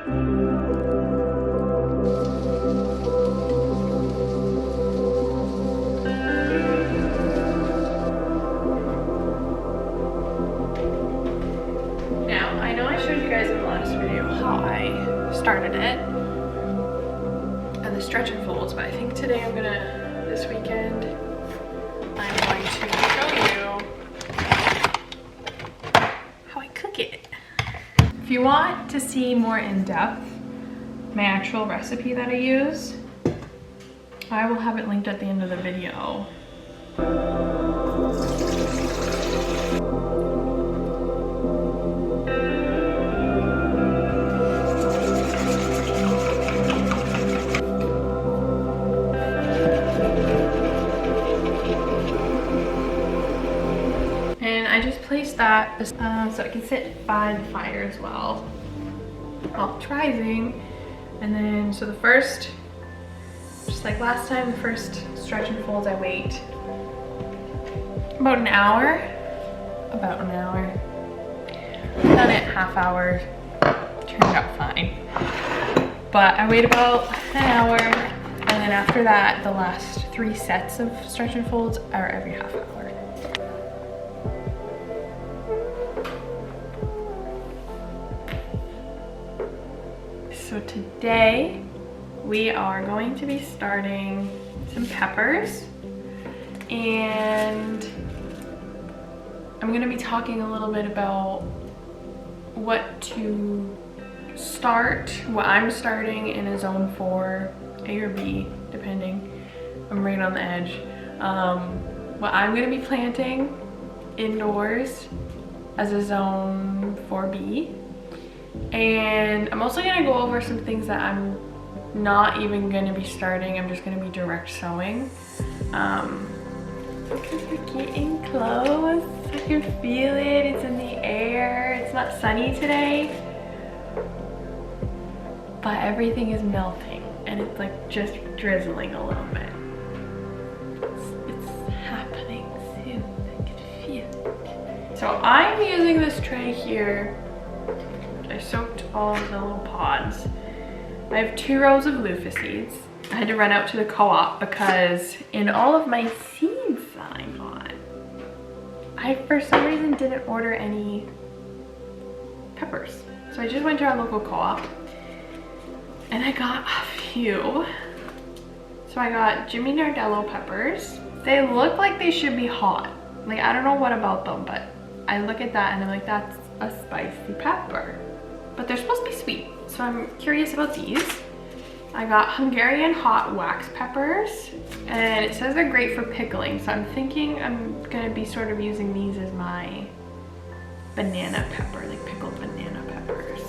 Now, I know I showed you guys in the last video how I started it and the stretch and folds, but I think today this weekend, I'm going to show you how I cook it. If you want to see more in depth my actual recipe that I use, I will have it linked at the end of the video. And I just placed that so it can sit by the fire as well while it's rising. And then, so the first, just like last time, the first stretch and folds, I wait about an hour. Done it half hour, turned out fine. But I wait about an hour, and then after that, the last 3 sets of stretch and folds are every half hour. So today we are going to be starting some peppers, and I'm going to be talking a little bit about what to start, what I'm starting in a zone 4, A or B, depending. I'm right on the edge. What I'm going to be planting indoors as a zone 4B. And I'm also gonna go over some things that I'm not even gonna be starting. I'm just gonna be direct sowing. Because we're getting close. I can feel it, it's in the air. It's not sunny today, but everything is melting and it's like just drizzling a little bit. It's happening soon, I can feel it. So I'm using this tray here. I soaked all of the little pods. I have 2 rows of loofah seeds. I had to run out to the co-op because in all of my seeds that I got, I for some reason didn't order any peppers. So I just went to our local co-op and I got a few. So I got Jimmy Nardello peppers. They look like they should be hot. Like, I don't know what about them, but I look at that and I'm like, that's a spicy pepper. But they're supposed to be sweet, so I'm curious about these. I got Hungarian hot wax peppers, and it says they're great for pickling, so I'm thinking I'm gonna be sort of using these as my banana pepper, like pickled banana peppers.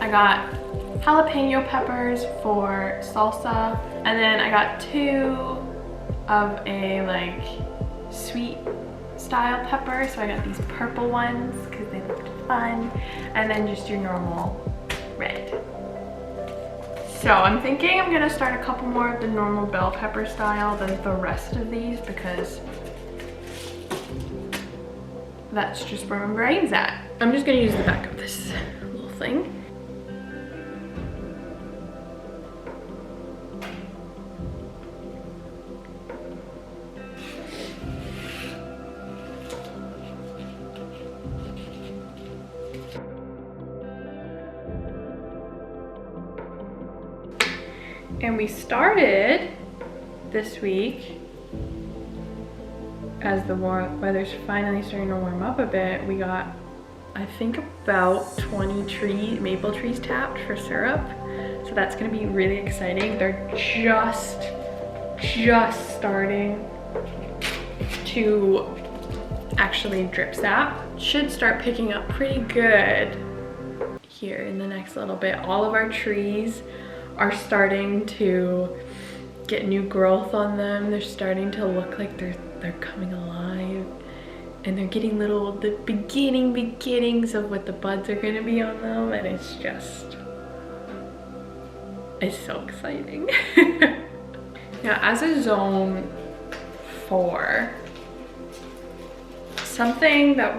I got jalapeno peppers for salsa, and then I got 2 of a like sweet style pepper, so I got these purple ones because they looked fun, and then just your normal red. So I'm thinking I'm gonna start a couple more of the normal bell pepper style than the rest of these, because that's just where my brain's at. I'm just gonna use the back of this little thing. And we started this week, as the weather's finally starting to warm up a bit, we got, I think, about 20 maple trees tapped for syrup. So that's gonna be really exciting. They're just starting to actually drip sap. Should start picking up pretty good here in the next little bit. All of our trees are starting to get new growth on them. They're starting to look like they're coming alive, and they're getting the beginnings of what the buds are gonna be on them, and it's so exciting. Now, as a zone 4, something that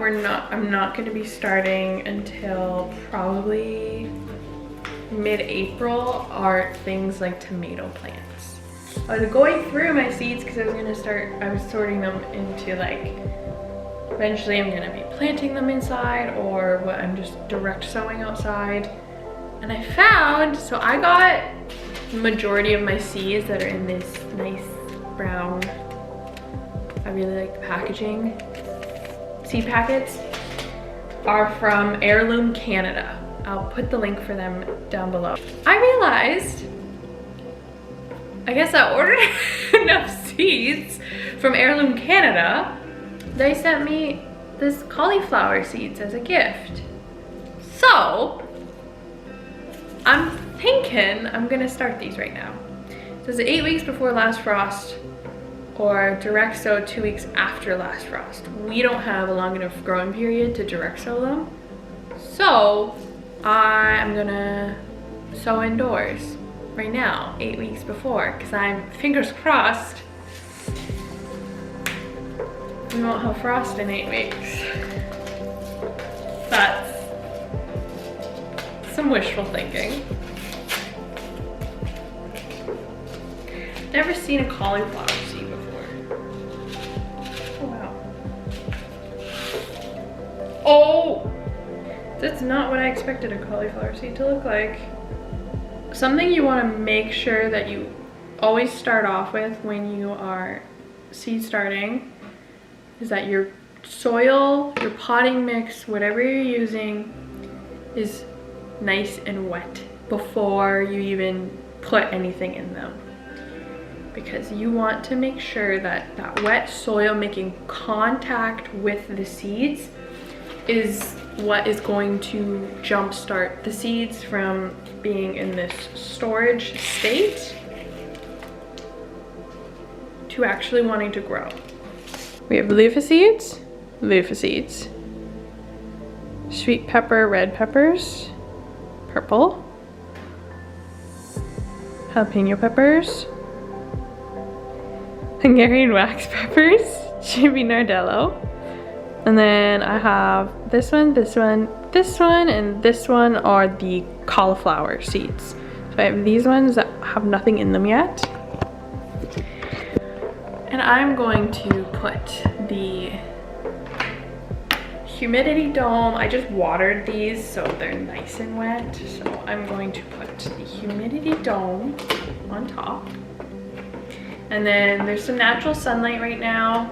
I'm not gonna be starting until probably mid-April are things like tomato plants. I was going through my seeds because I was sorting them into like, eventually I'm gonna be planting them inside or what I'm just direct sowing outside. And I found, so I got the majority of my seeds that are in this nice brown, I really like the packaging, seed packets, are from Heirloom Canada. I'll put the link for them down below. I realized, I guess I ordered enough seeds from Heirloom Canada. They sent me this cauliflower seeds as a gift. So, I'm thinking I'm gonna start these right now. So it's 8 weeks before last frost or direct sow 2 weeks after last frost. We don't have a long enough growing period to direct sow them. So I'm gonna sow indoors right now, 8 weeks before, because I'm fingers crossed we won't have frost in 8 weeks. That's some wishful thinking. Never seen a cauliflower seed before. Oh wow. Oh! That's not what I expected a cauliflower seed to look like. Something you want to make sure that you always start off with when you are seed starting is that your soil, your potting mix, whatever you're using is nice and wet before you even put anything in them. Because you want to make sure that that wet soil making contact with the seeds is what is going to jumpstart the seeds from being in this storage state to actually wanting to grow. We have loofah seeds, sweet pepper, red peppers, purple, jalapeno peppers, Hungarian wax peppers, Chibi Nardello, and then I have this one, and this one are the cauliflower seeds. So I have these ones that have nothing in them yet. And I'm going to put the humidity dome. I just watered these so they're nice and wet. So I'm going to put the humidity dome on top. And then there's some natural sunlight right now.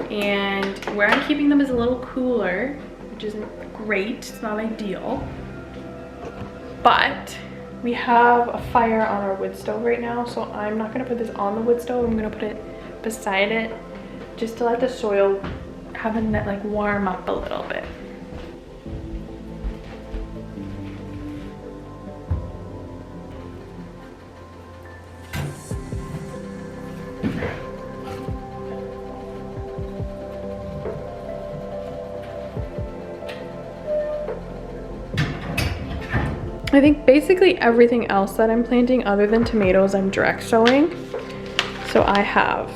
And where I'm keeping them is a little cooler, which isn't great, it's not ideal. But we have a fire on our wood stove right now, so I'm not gonna put this on the wood stove, I'm gonna put it beside it just to let the soil have a net, like warm up a little bit. I think basically everything else that I'm planting other than tomatoes I'm direct sowing. So I have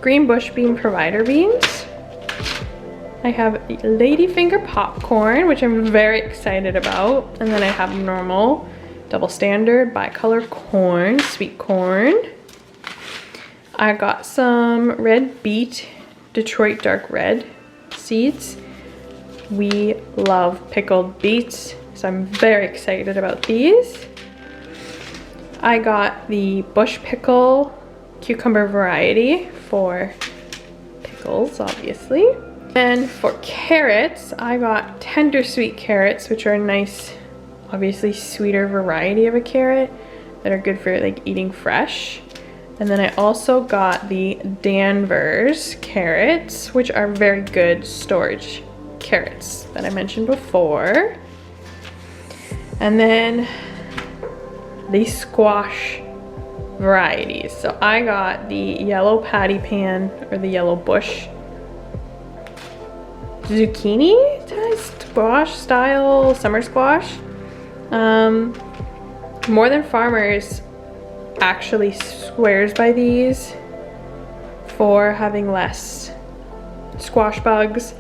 green bush bean provider beans. I have ladyfinger popcorn, which I'm very excited about. And then I have normal, double standard, bicolor corn, sweet corn. I got some red beet, Detroit dark red seeds. We love pickled beets, so I'm very excited about these. I got the bush pickle cucumber variety for pickles, obviously. And for carrots, I got tender sweet carrots, which are a nice, obviously sweeter variety of a carrot that are good for like eating fresh. And then I also got the Danvers carrots, which are very good storage carrots that I mentioned before. And then the squash varieties. So I got the yellow patty pan, or the yellow bush zucchini squash style summer squash. More Than Farmers actually swears by these for having less squash bugs,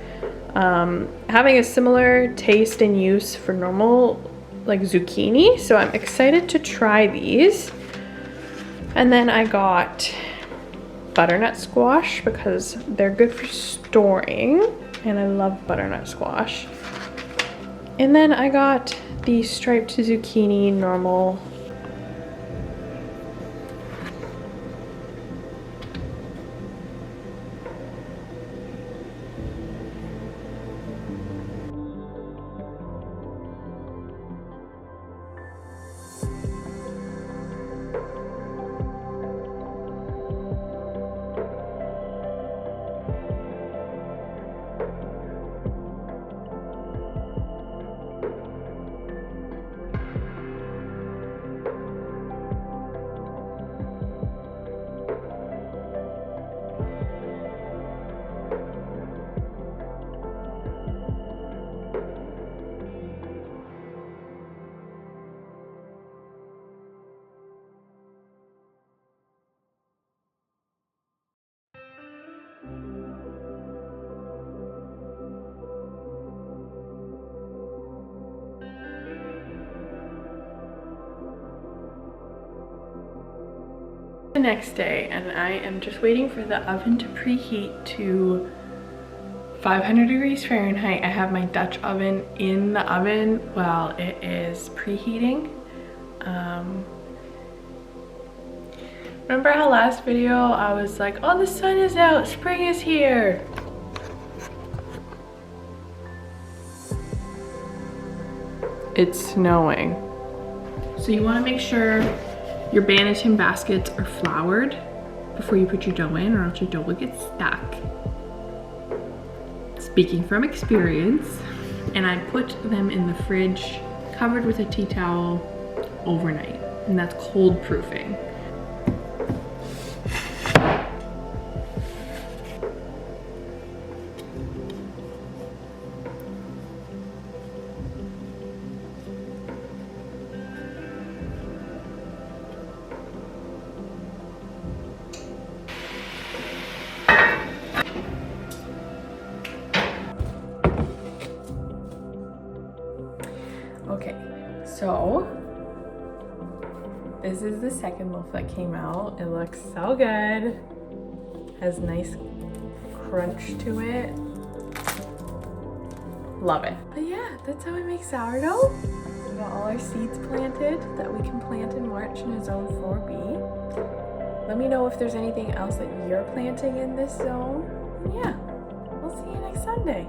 having a similar taste and use for normal like zucchini, so I'm excited to try these. And then I got butternut squash because they're good for storing, and I love butternut squash. And then I got the striped zucchini normal. The next day, and I am just waiting for the oven to preheat to 500 degrees Fahrenheit. I have my Dutch oven in the oven while it is preheating. Remember how last video I was like, oh, the sun is out, spring is here. It's snowing. So you want to make sure your Banneton baskets are floured before you put your dough in, or else your dough will get stuck. Speaking from experience. And I put them in the fridge covered with a tea towel overnight, and that's cold proofing. Okay, so this is the second loaf that came out. It looks so good. Has nice crunch to it. Love it. But yeah, that's how we make sourdough. We got all our seeds planted that we can plant in March in a zone 4B. Let me know if there's anything else that you're planting in this zone. And yeah, we'll see you next Sunday.